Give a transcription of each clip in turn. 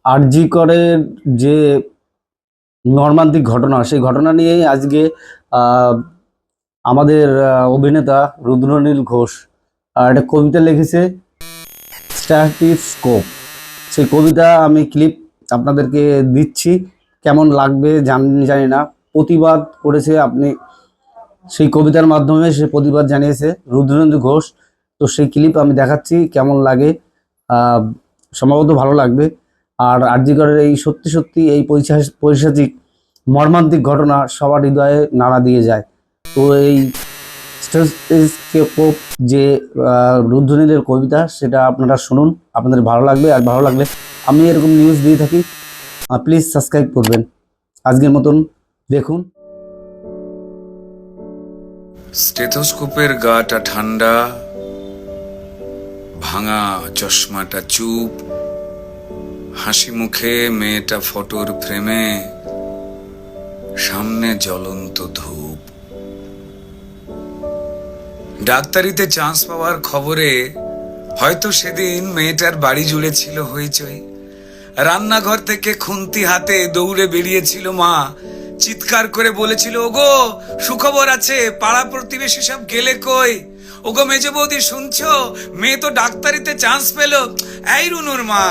আরজি করের যে মর্মান্তিক ঘটনা, সেই ঘটনা নিয়েই আজকে আহ, আমাদের অভিনেতা রুদ্রনীল ঘোষ একটা কবিতা লিখেছে, স্ট্যাটিস্কোপ। সেই কবিতা আমি ক্লিপ আপনাদেরকে দিচ্ছি, কেমন লাগবে জানি না। প্রতিবাদ করেছে আপনি, সেই কবিতার মাধ্যমে সে প্রতিবাদ জানিয়েছে রুদ্রনীল ঘোষ। তো সেই ক্লিপ আমি দেখাচ্ছি, কেমন লাগে আহ, সম্ভবত ভালো লাগবে। আর আরজি করের এই সত্যি সত্যি এই পৈশাচিক মর্মান্তিক ঘটনা সবার হৃদয়ে নাড়া দিয়ে যায়। তো এই স্টেথোস্কোপ যে রুদ্রনীলের কবিতা, সেটা আপনারা শুনুন, আপনাদের ভালো লাগবে। আর ভালো লাগলে, আমি এরকম নিউজ দিয়ে থাকি, প্লিজ সাবস্ক্রাইব করবেন। আজকের মতন দেখুন। স্টেথোস্কোপের গাটা ঠান্ডা, ভাঙা চশমাটা চুপ, হাসি মুখে মেয়েটা ফটোর ফ্রেমে, সামনে জ্বলন্ত ধূপ। ডাক্তারিতে চান্স পাওয়ার খবরে হয়তো সেদিন মেয়েটার বাড়ি জুড়ে ছিল হইচই। রান্নাঘর থেকে খুন্তি হাতে দৌড়ে বেরিয়েছিল মা, চিৎকার করে বলেছিল, ওগো সুখবর আছে, পাড়া প্রতিবেশী সব গেলে কই? ওগো মেজে বৌদি শুনছো, মেয়ে তো ডাক্তারিতে চান্স পেল। এই রুনুর মা,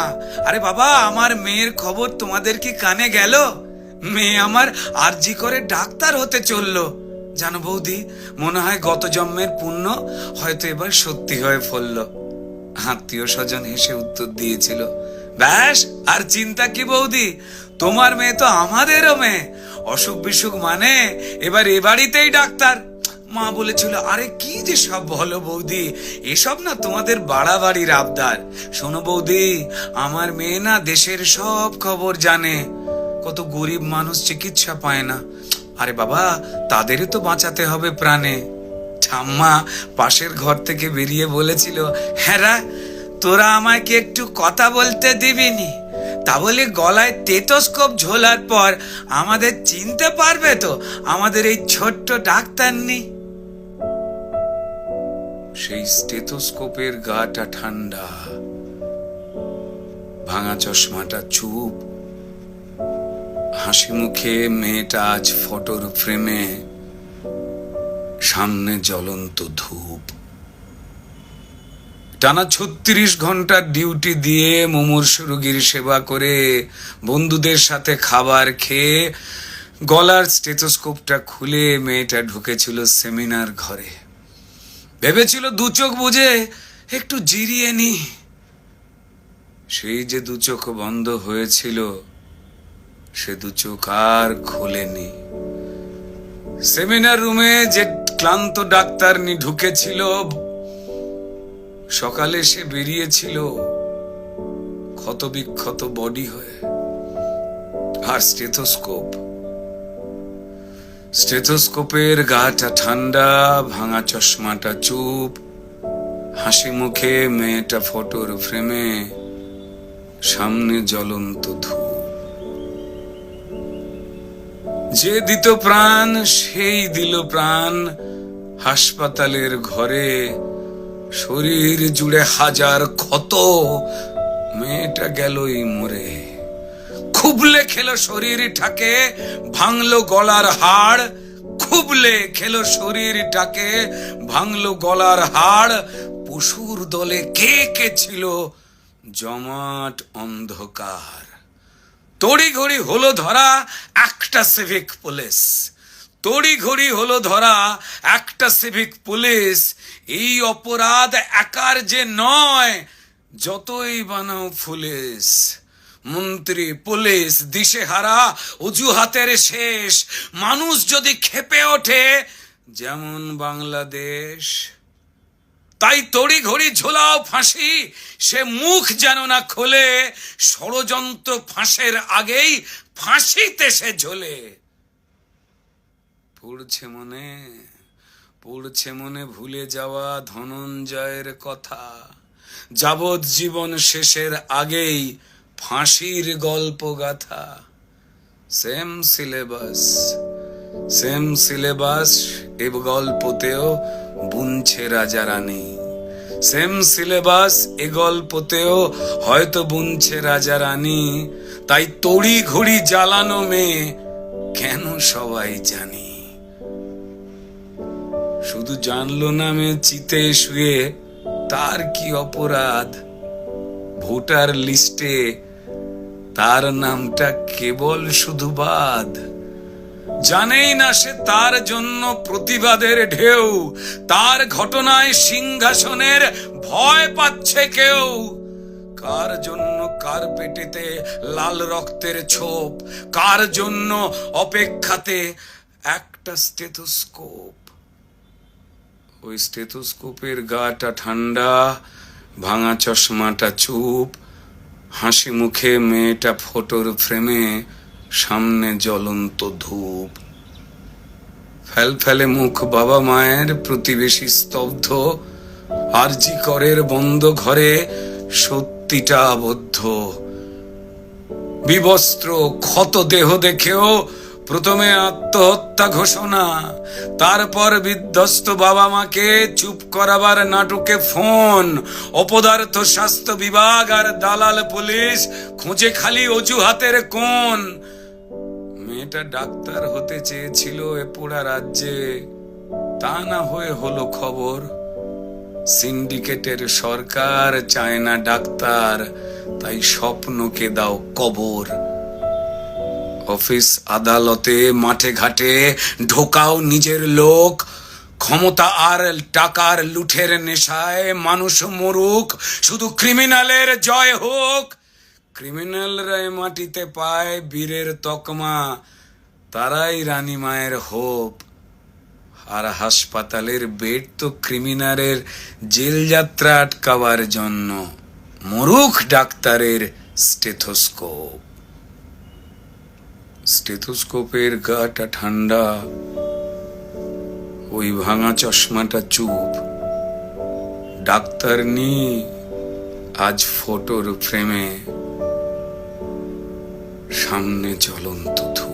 আরে বাবা, আমার মেয়ের খবর তোমাদের কি কানে গেল? মেয়ে আমার আরজি করে ডাক্তার হতে চললো। জানো বৌদি, মনে হয় গত জন্মের পুণ্য হয়তো এবার সত্যি হয়ে ফলল। আত্মীয় স্বজন হেসে উত্তর দিয়েছিল, ব্যাস আর চিন্তা কি বৌদি, তোমার মেয়ে তো আমাদেরও মেয়ে, অসুখ বিসুখ মানে এবার এ বাড়িতেই ডাক্তার। মা বলেছিল, আরে কি যে সব বলো বৌদি, এসব না তোমাদের বাড়াবাড়ির আবদার। শোনো বৌদি, আমার মেয়ে না দেশের সব খবর জানে। কত গরিব মানুষ চিকিৎসা পায় না, আরে বাবা তাদেরই তো বাঁচাতে হবে প্রাণে। ঠাম্মা পাশের ঘর থেকে বেরিয়ে বলেছিল, হ্যাঁ তোরা আমায় কি একটু কথা বলতে দিবিনি? তা বলি গলায় স্টেথোস্কোপ ঝোলার পর আমাদের চিনতে পারবে তো আমাদের এই ছোট্ট ডাক্তার নেই? সেই স্টেথোস্কোপের গাটা ঠান্ডা, ভাঙা চশমাটা চুপ, হাসি মুখে মেয়েটা আজ ফটোর ফ্রেমে, সামনে জ্বলন্ত ধূপ। টানা 36 ঘন্টার ডিউটি দিয়ে মুমূর্ষু রোগীর সেবা করে, বন্ধুদের সাথে খাবার খেয়ে গলার স্টেথোস্কোপটা খুলে মেয়েটা ঢুকেছিল সেমিনার ঘরে। ভেবেছিল দু চোখ বুঝে একটু জিরিয়ে নি। সেই যে দু চোখ বন্ধ হয়েছিল, সে দু চোখ আর খোলেনি। সেমিনার রুমে যে ক্লান্ত ডাক্তারনি ঢুকেছিল, সকালে সে বেরিয়েছিল ক্ষত বিক্ষত বডি হয়ে। আর স্টেথোস্কোপের গাটা ঠান্ডা, ভাঙা চশমাটা চুপ, হাসি মুখে মেয়েটা ফটোর ফ্রেমে, সামনে জ্বলন্ত ধূপ। যে দিত প্রাণ সেই দিল প্রাণ হাসপাতালের ঘরে, শরীর জুড়ে হাজার ক্ষত, মেয়েটা গেলই মরে। খুবলে খেলো শরীরটাকে, ভাঙলো গলার হাড়, খুবলে খেলো শরীরটাকে, ভাঙলো গলার হাড়। পশুর দলে কে কে ছিল, জমাট অন্ধকার। তড়িঘড়ি হলো ধরা একটা সিভিক পুলিশ, তড়িঘড়ি হলো ধরা একটা সিভিক পুলিশ। এই অপরাধ একার যে নয়, যতই বানাও পুলিশ। মন্ত্রী পুলিশ দিশেহারা, অজুহাতের শেষ। মানুষ যদি ক্ষেপে ওঠে যেমন বাংলাদেশ, তাই তড়িঘড়ি ঝোলাও ফাঁসি, সে মুখ যেন না খোলে। ষড়যন্ত্র ফাঁসের আগেই ফাঁসিতে সে ঝোলে। পড়ছে মনে ভুলে যাওয়া ধনঞ্জয়ের কথা, যাবজ্জীবন শেষের আগেই ফাঁসির গল্প গাথা। সেম সিলেবাস এ গল্পতেও বুনছে রাজা রানী। সেম সিলেবাস এ গল্পতেও হয়তো বুনছে রাজা রানী, তাই তড়ি ঘড়ি জ্বালানো মেয়ে কেন সবাই জানি। শুধু জানলো না মেয়ে চিতে শুয়ে তার কি অপরাধ, ভোটার লিস্টে তার নামটা কেবল শুধু বাদ। জানেই না সে তার জন্য প্রতিবাদের ঢেউ, তার ঘটনায় সিংহাসনের ভয় পাচ্ছে কেউ। কার জন্য কার পেটেতে লাল রক্তের ছোপ, কার জন্য অপেক্ষাতে একটা স্টেথোস্কোপ। ওই স্টেথোস্কোপের গাটা ঠান্ডা, ভাঙা চশমাটা চুপ, হাসি মুখে মেয়েটা ফটোর ফ্রেমে, সামনে জ্বলন্ত ধূপ। ফেলে মুখ বাবা মায়ের, প্রতিবেশী স্তব্ধ, আরজি করের বন্ধ ঘরে সত্যিটা আবদ্ধ। বিবস্ত্র ক্ষত দেহ দেখেও প্রথমে আত্মহত্যা ঘোষণা, তারপর বিধ্বস্ত বাবা মাকে চুপ করাবার নাটকে ফোন। অপদার্থ স্বাস্থ্য বিভাগ আর দালাল পুলিশ খুঁজে খালি অজুহাতের কোণ। মেয়েটা ডাক্তার হতে চেয়েছিল এ পোড়া রাজ্যে, তা না হয়ে হলো খবর। সিন্ডিকেটের সরকার চায় না ডাক্তার, তাই স্বপ্নকে দাও কবর। অফিস আদালতে মাঠে ঘাটে ঢোকাও নিজের লোক, ক্ষমতা আর টাকার লুঠের নেশায় মানুষ মরুক, শুধু ক্রিমিনালের জয় হোক। ক্রিমিনালরা মাটিতে পায় বীরের তকমা, তারাই রানী মায়ের হোপ। আর হাসপাতালের বেড তো ক্রিমিনালের জেল যাত্রা আটকাবার জন্য, মরুক ডাক্তারের স্টেথোস্কোপ। স্টেথোস্কোপের গাটা ঠান্ডা, ওই ভাঙা চশমাটা চুপ। ডাক্তার নি আজ ফটোর ফ্রেমে, সামনে জ্বলন্ত ধূপ।